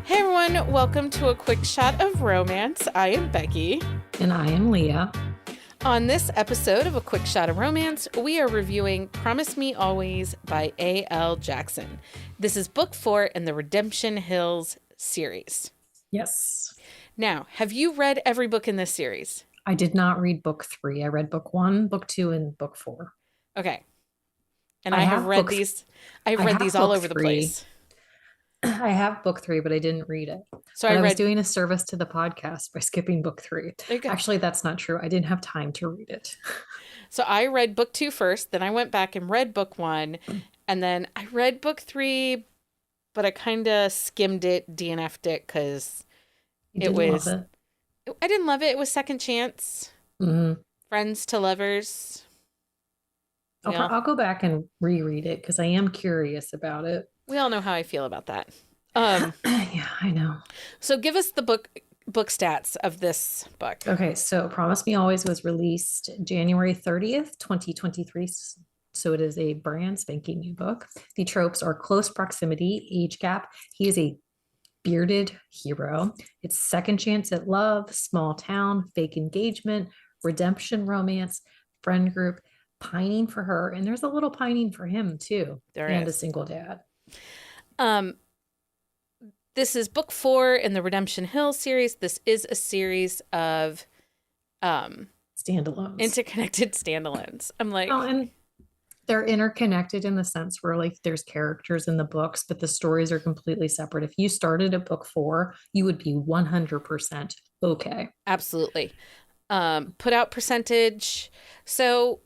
Hey everyone, welcome to a quick shot of romance. I am Becky. And I am Leah. On this episode of A Quick Shot of Romance, we are reviewing Promise Me Always by A.L. Jackson. This is book 4 in the Redemption Hills series. Yes. Now, have you read every book in this series? I did not read book 3. I read book 1, book 2, and book 4. Okay. And I have read these. I've read these all over the place. I have book 3, but I didn't read it. So I was doing a service to the podcast by skipping book 3. Okay. Actually, that's not true. I didn't have time to read it. So I read book 2 first, then I went back and read book 1, and then I read book 3, but I kind of skimmed it, DNF'd it, because it was... I didn't love it. It was second chance. Mm-hmm. Friends to lovers. I'll go back and reread it because I am curious about it. We all know how I feel about that. Yeah, I know. So give us the book stats of this book. Okay, so Promise Me Always was released January 30th, 2023. So it is a brand spanking new book. The tropes are close proximity, age gap. He is a bearded hero. It's second chance at love, small town, fake engagement, redemption romance, friend group, pining for her. And there's a little pining for him too. And a single dad. This is book 4 in the Redemption Hill series. This is a series of standalones, interconnected standalones. I'm like, and they're interconnected in the sense where like there's characters in the books, but the stories are completely separate. If you started at book 4, you would be 100% okay. Absolutely. Put out percentage. So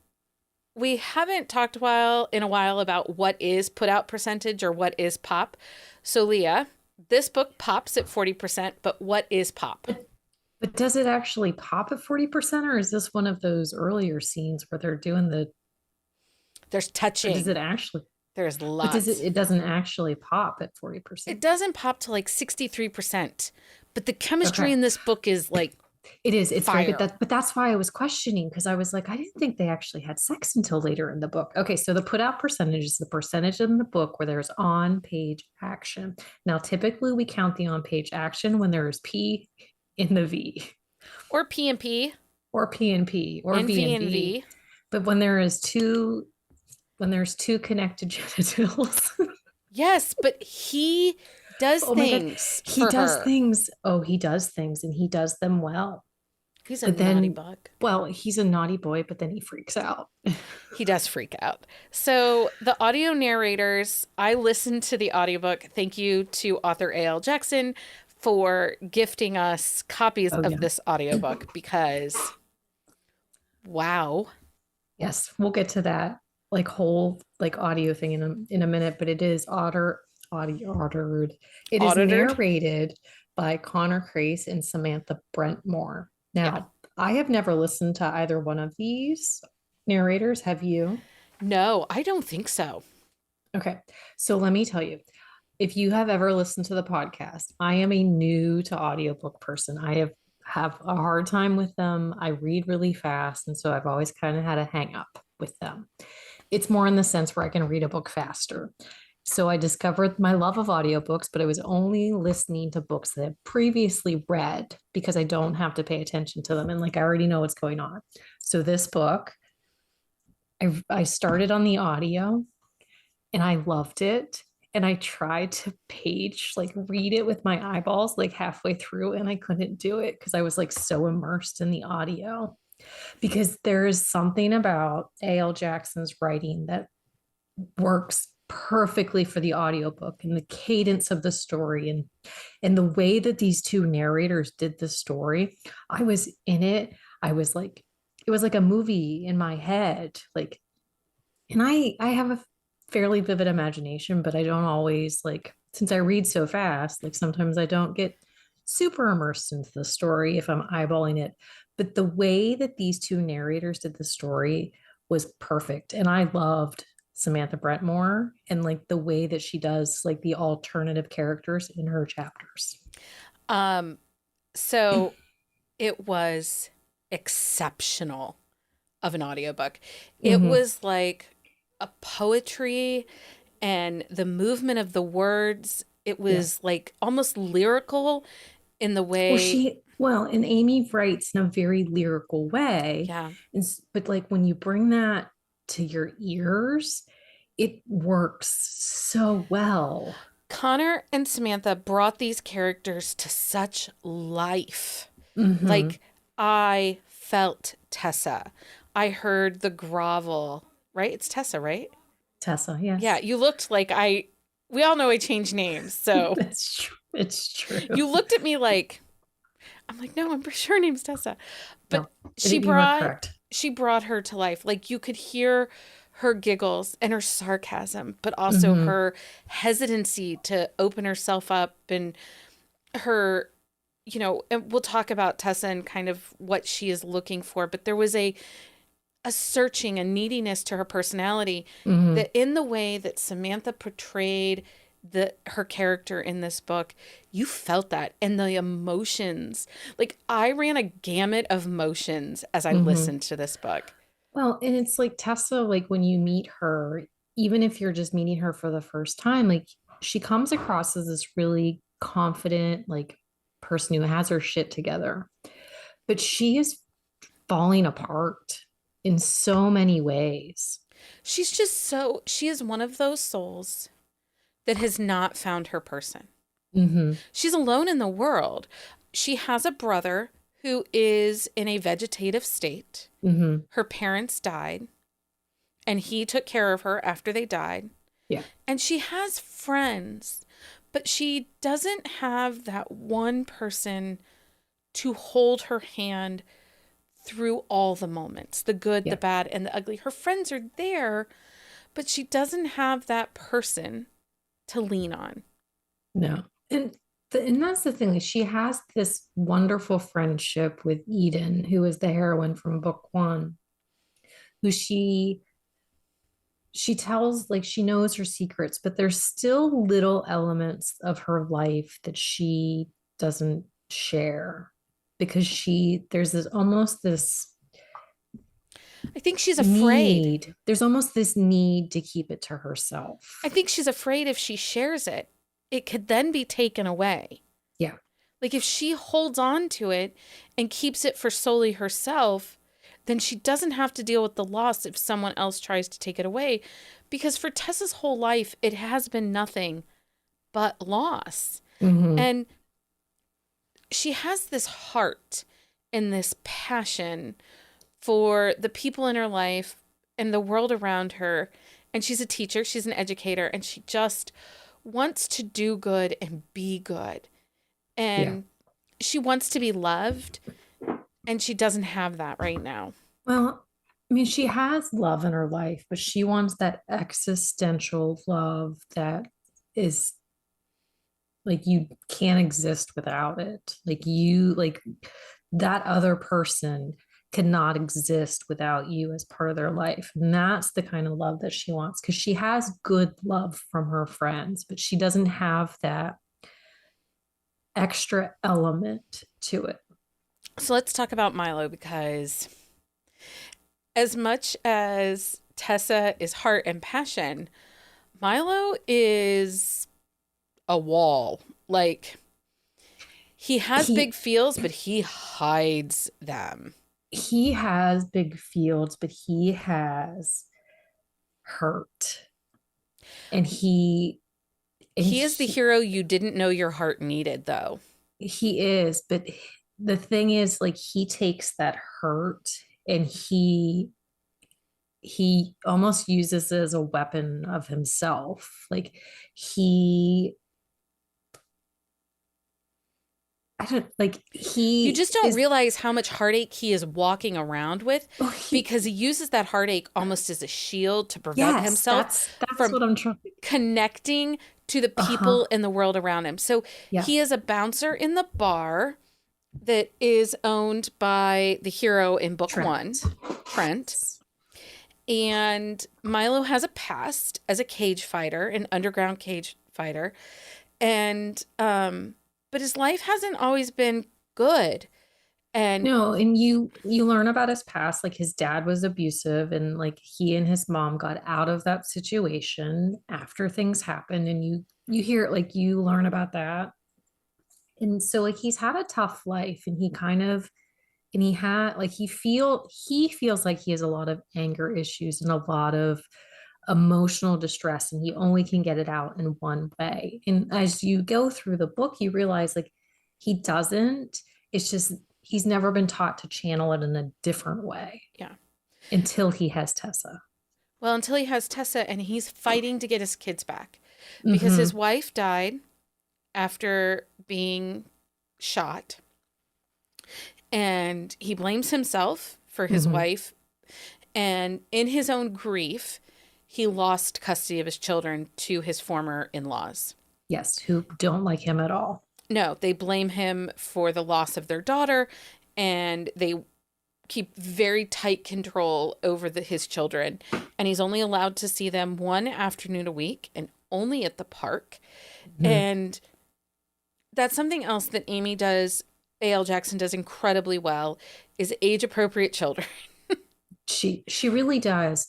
we haven't talked in a while about what is put out percentage or what is pop. So Leah, this book pops at 40%, but what is pop? But does it actually pop at 40%, or is this one of those earlier scenes where they're doing there's touching? Does it actually? There's lots. But it doesn't actually pop at 40%. It doesn't pop to like 63%, but the chemistry in this book is like it is. It's fire. very good. But that's why I was questioning, because I was like, I didn't think they actually had sex until later in the book. Okay, so the put out percentage is the percentage in the book where there's on page action. Now, typically we count the on page action when there is P in the V, or P and P, or P and P, or and V and V. But when there's two connected genitals. Yes, but he does things. He does things. Oh, he does things, and he does them well. He's a naughty bug. Well, he's a naughty boy, but then he freaks out. He does freak out. So the audio narrators, I listened to the audiobook. Thank you to author A.L. Jackson for gifting us copies of this audiobook because, wow. Yes, we'll get to that whole audio thing in a minute, but it is auditored. It is narrated by Crais and Samantha Brentmoore. Now, I have never listened to either one of these narrators. Have you? No, I don't think so. Okay, so let me tell you, if you have ever listened to the podcast, I am a new to audiobook person. I have a hard time with them. I read really fast, and so I've always kind of had a hang up with them. It's more in the sense where I can read a book faster. So I discovered my love of audiobooks, but I was only listening to books that I've previously read because I don't have to pay attention to them. And I already know what's going on. So this book, I started on the audio and I loved it. And I tried to read it with my eyeballs halfway through, and I couldn't do it because I was so immersed in the audio. Because there is something about A.L. Jackson's writing that works perfectly for the audiobook, and the cadence of the story and the way that these two narrators did the story. I was in it. I was it was like a movie in my head. And I have a fairly vivid imagination, but I don't always since I read so fast, sometimes I don't get super immersed into the story if I'm eyeballing it. But the way that these two narrators did the story was perfect. And I loved Samantha Brentmoore and the way that she does the alternative characters in her chapters. So it was exceptional of an audiobook. It was like a poetry and the movement of the words It Yeah. was like almost lyrical in the Well, way, and Amy writes in a very lyrical way. yeah. But like when you bring that to your ears, it works so well. Connor and Samantha brought these characters to such life. Hmm. Like, I felt Tessa. I heard the grovel, right? It's Tessa, right? Tessa, Yeah, yes. you looked like we all know I changed names. So It's true. It's true. you looked at me like, I'm like, no, I'm pretty sure her name's Tessa. But No, she you are brought correct. she brought her to life. Like you could hear her giggles and her sarcasm, but also Hmm. her hesitancy to open herself up and her, and we'll talk about Tessa and kind of what she is looking for, but there was a searching, a neediness to her personality Hmm. that in the way that Samantha portrayed her character in this book, you felt that and the emotions. Like I ran a gamut of emotions as I Hmm. listened to this book. Well, and it's like Tessa, like when you meet her, even if you're just meeting her for the first time, like she comes across as this really confident, like person who has her shit together. But she is falling apart in so many ways. She is one of those souls that has not found her person. Hmm. She's alone in the world. She has a brother who is in a vegetative state. Hmm. Her parents died, and he took care of her after they died. Yeah. And she has friends, but she doesn't have that one person to hold her hand through all the moments, the good, the Yeah. bad, and the ugly. Her friends are there, but she doesn't have that person to lean on. No. And that's the thing. Like, she has this wonderful friendship with Eden, who is the heroine from book one, who she tells, like, she knows her secrets, but there's still little elements of her life that she doesn't share because there's this almost this I think she's afraid. need, there's almost this need to keep it to I herself. think she's afraid if she shares it, it could then be taken away. Yeah. Like if she holds on to it and keeps it for solely herself, then she doesn't have to deal with the loss if someone else tries to take it away. Because for Tessa's whole life, it has been nothing but loss. Hmm. And she has this heart and this passion for the people in her life and the world around her. And she's a teacher, she's an educator, and she just wants to do good and be good. Yeah. And she wants to be loved, and she doesn't have that right now. Well, I mean, she has love in her life, but she wants that existential love that is like you can't exist without it. Like that other person cannot exist without you as part of their life. And that's the kind of love that she wants because she has good love from her friends, but she doesn't have that extra element to it. So let's talk about Milo because as much as Tessa is heart and passion, Milo is a wall. Like he has big He feels, but he hides them. he has big fields, but he has hurt. And He is the he hero you didn't know your heart needed, though. he is, but the thing is, like, he takes that hurt and he almost uses it as a weapon of himself. Like he I don't like You he just don't is realize how much heartache he is walking around with oh he because he uses that heartache almost as a shield to prevent yes, himself that's from what I'm trying. connecting to the Uh-huh. people in the world around him. So Yeah. he is a bouncer in the bar that is owned by the hero in book one, Trent. Trent. And Milo has a past as a cage fighter, an underground cage fighter. And, but his life hasn't always been good. And No, and you learn about his past, like his dad was abusive and like he and his mom got out of that situation after things happened and you you hear like you learn about that. And so like he's had a tough life and he kind of and he had like he feels like he has a lot of anger issues and a lot of emotional distress and he only can get it out in one way. And as you go through the book, you realize like he doesn't. It's just he's never been taught to channel it in a different way Yeah. until he has Tessa. Well, until he has Tessa and he's fighting to get his kids back because his Mm-hmm. wife died after being shot, and he blames himself for his Mm-hmm. wife. And in his own grief, he lost custody of his children to his former in laws. Yes, who don't like him at all. No, they blame him for the loss of their daughter, and they keep very tight control over his children. And he's only allowed to see them one afternoon a week and only at the park. Mm-hmm. And that's something else that Amy does, A.L. Jackson does incredibly well, is age appropriate children. She really does.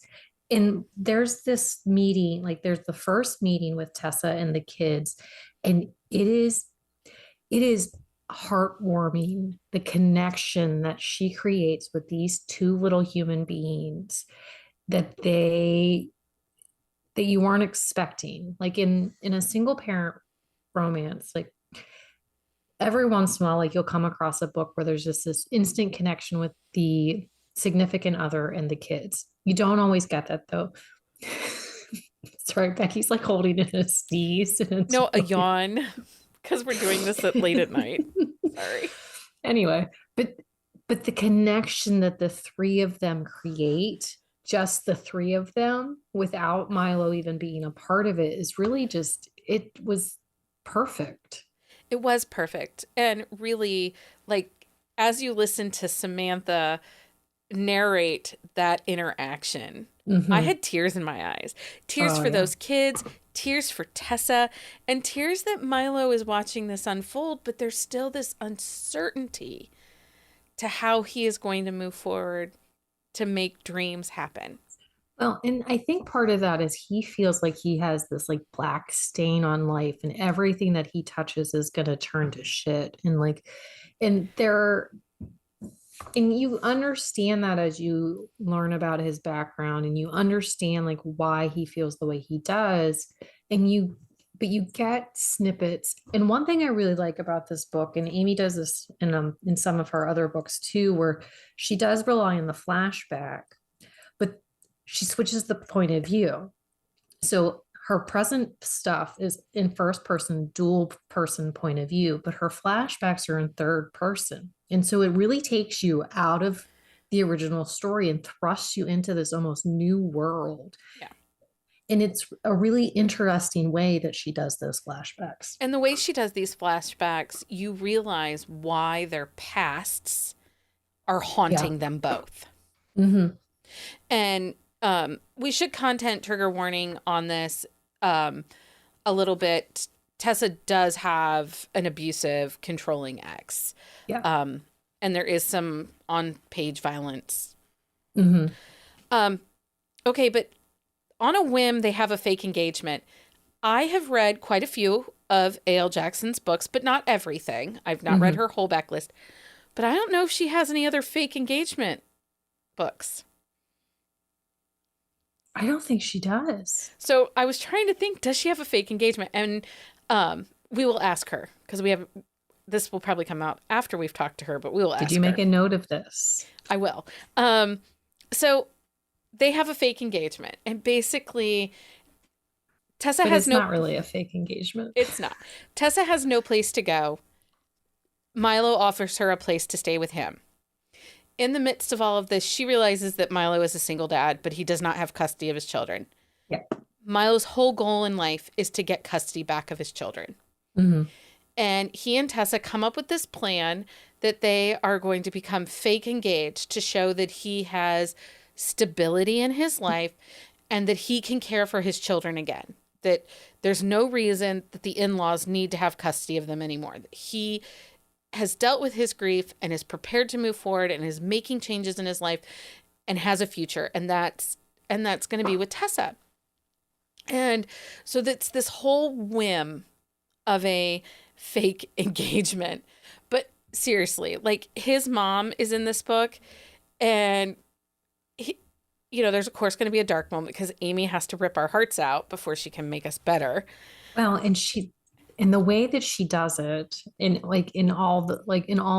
And there's this meeting, like there's the first meeting with Tessa and the kids, and it is heartwarming the connection that she creates with these two little human beings that that you weren't expecting. Like in a single parent romance, like every once in a while, like you'll come across a book where there's just this instant connection with the significant other and the kids. You don't always get that though. Sorry, Becky's like holding in a sneeze and it's No, a really yawn, because we're doing this at late at night. Sorry. anyway, but the connection that the three of them create, just the three of them, without Milo even being a part of it, is really just it was perfect. It was perfect. And really, like, as you listen to Samantha narrate that interaction, I Hmm. had tears in my eyes. Tears Oh for yeah. those kids, tears for Tessa, and tears that Milo is watching this unfold, but there's still this uncertainty to how he is going to move forward to make dreams happen. Well, and I think part of that is he feels like he has this like black stain on life and everything that he touches is going to turn to shit. And like, and there, and you understand that as you learn about his background and you understand like why he feels the way he does. And but you get snippets. And one thing I really like about this book, and Amy does this in some of her other books too, where she does rely on the flashback, but she switches the point of view. So her present stuff is in first person, dual person point of view, but her flashbacks are in third person. And so it really takes you out of the original story and thrusts you into this almost new world. Yeah. And it's a really interesting way that she does those flashbacks. And the way she does these flashbacks, you realize why their pasts are Yeah. haunting them both. Mm-hmm. And we should content trigger warning on this a little bit. Tessa does have an abusive, controlling ex. Yeah. And there is some on page violence. Mm-hmm. Um, okay, but on a whim, they have a fake engagement. I have read quite a few of A.L. Jackson's books, but not everything. I've not read Mm-hmm. her whole backlist. But I don't know if she has any other fake engagement books. I don't think she does. So I was trying to think, does she have a fake engagement? And we will ask her because this will probably come out after we've talked to her, but we will Did ask you make her. a note of this? I will. So they have a fake engagement, and basically Tessa But has it's no, not really a fake engagement. it's not. Tessa has no place to go. Milo offers her a place to stay with him. In the midst of all of this, she realizes that Milo is a single dad, but he does not have custody of his children. Yeah. Milo's whole goal in life is to get custody back of his children. Mm-hmm. And he and Tessa come up with this plan that they are going to become fake engaged to show that he has stability in his life and that he can care for his children again. That there's no reason that the in-laws need to have custody of them anymore. He has dealt with his grief and is prepared to move forward and is making changes in his life and has a future. And that's going to be with Tessa. And so that's this whole whim of a fake engagement. But seriously, like his mom is in this book, and he, there's of course going to be a dark moment because Amy has to rip our hearts out before she can make us better. Well, and in the way that she does it, in all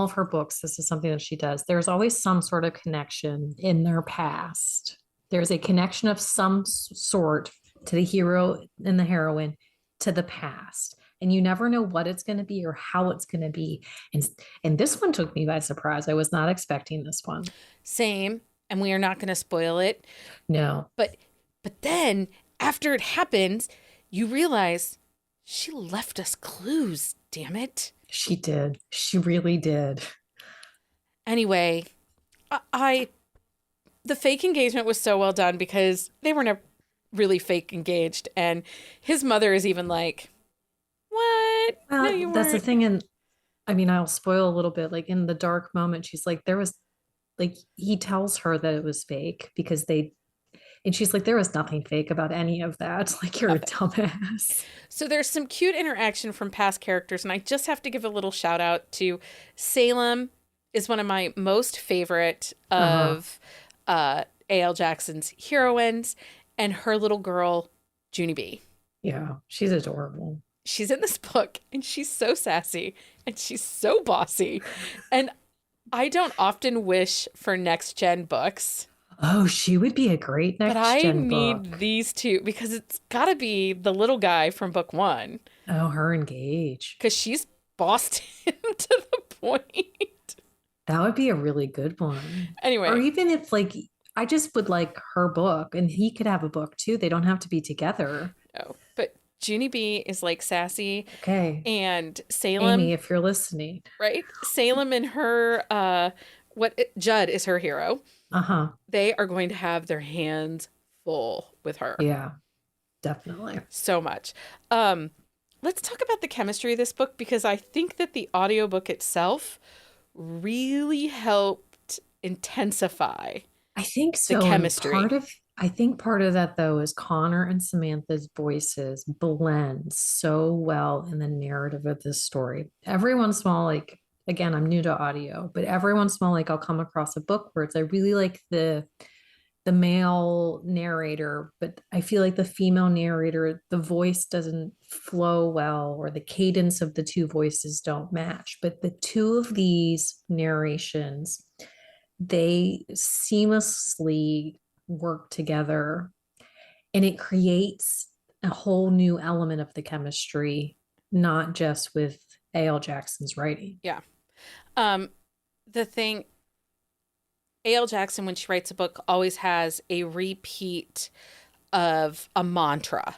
of her books, this is something that she does. There's always some sort of connection in their past. There's a connection of some sort to the hero and the heroine to the past. And you never know what it's going to be or how it's going to be. And this one took me by surprise. I was not expecting this one. Same, and we are not going to spoil it. No, But then after it happens, you realize she left us clues, damn it. she did. She really did. Anyway, I the fake engagement was so well done because they were never really fake engaged, and his mother is even like, "What? No, you That's the weren't." thing. And I mean, I'll spoil a little bit. Like in the dark moment, she's like, there was like, he tells her that it was fake and she's like, there was nothing fake about any of that. Like, you're a Nothing. dumbass. So there's some cute interaction from past characters, and I just have to give a little shout out to Salem. Is one of my most favorite Uh-huh. of A.L. Jackson's heroines, and her little girl, Junie B. Yeah, she's adorable. She's in this book, and she's so sassy, and she's so bossy. And I don't often wish for next gen books, Oh, she would be a great but next I gen book. need these two because it's got to be the little guy from book one Oh, her engage. because she's bossed him to the point. That would be a really good one. Or Anyway, even if like I just would like her book and he could have a book too. They don't have to be together. no, but Junie B is like sassy, Okay. and Amy, Salem, if you're listening. right? Salem and her, Judd is her hero. Uh-huh. They are going to have their hands full with her. Yeah, definitely. So much. Um, let's talk about the chemistry of this book because I think that the audiobook itself really helped intensify I think the so. And chemistry. I think part of that though is Connor and Samantha's voices blend so well in the narrative of this story. Every once in a while, like again, I'm new to audio, but every once in a while, like I'll come across a book where it's I really like the male narrator, but I feel like the female narrator, the voice doesn't flow well, or the cadence of the two voices don't match. But the two of these narrations, they seamlessly work together and it creates a whole new element of the chemistry, not just with A.L. Jackson's writing. Yeah. Um, the thing, A.L. Jackson, when she writes a book, always has a repeat of a mantra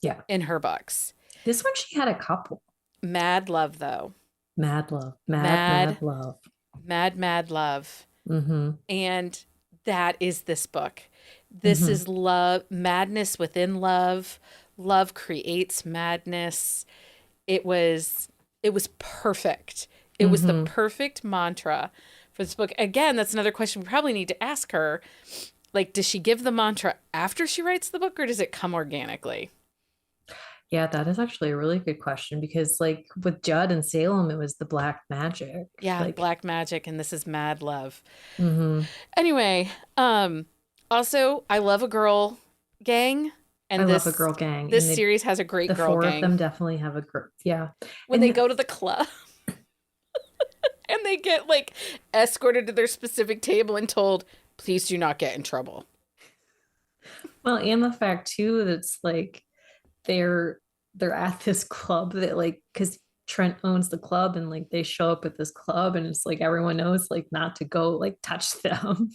Yeah. in her books. This one, she had a couple. Mad love, though. Mad love, Mad, mad love. mad love. Mm-hmm. And that is this book. This Mm-hmm. is love, madness within love. Love creates madness. It was perfect. It was the Mm-hmm. perfect mantra for this book. Again, that's another question we probably need to ask her. Like, does she give the mantra after she writes the book or does it come organically? Yeah, that is actually a really good question because, like, with Judd and Salem, it was the black magic. Yeah, Like, black magic and this is mad love. mm-hmm. Anyway, also I love a girl gang I and love a this girl gang, this and series has a great the girl four of gang. them definitely have a group. Yeah, When they and go to the club and they get like escorted to their specific table and told, please do not get in trouble. well, and the fact too that's like they're they're at this club that like because Trent owns the club and like they show up at this club and it's like everyone knows like not to go like touch them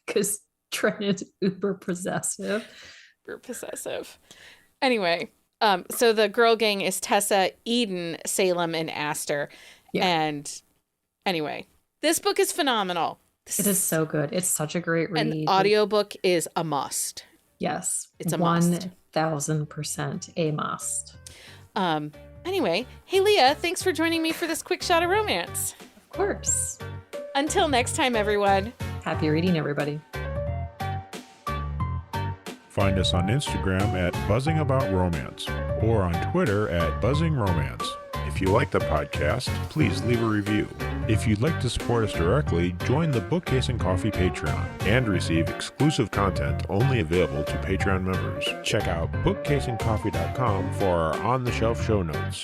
because Trent is uber possessive. We're possessive. Anyway, so the girl gang is Tessa, Eden, Salem, and Aster. Yeah, And anyway, this book is phenomenal. it is so good. It's such a great An read. audiobook is a must. Yes, It's a must. 1000% a must. Um, anyway, hey Leah, thanks for joining me for this quick shot of romance. Of course. Until next time, everyone. Happy reading, everybody. Find us on Instagram at buzzingaboutromance or on Twitter at buzzingromance. If you like the podcast, please leave a review. If you'd like to support us directly, join the Bookcase and Coffee Patreon and receive exclusive content only available to Patreon members. Check out bookcaseandcoffee.com for our on-the-shelf show notes.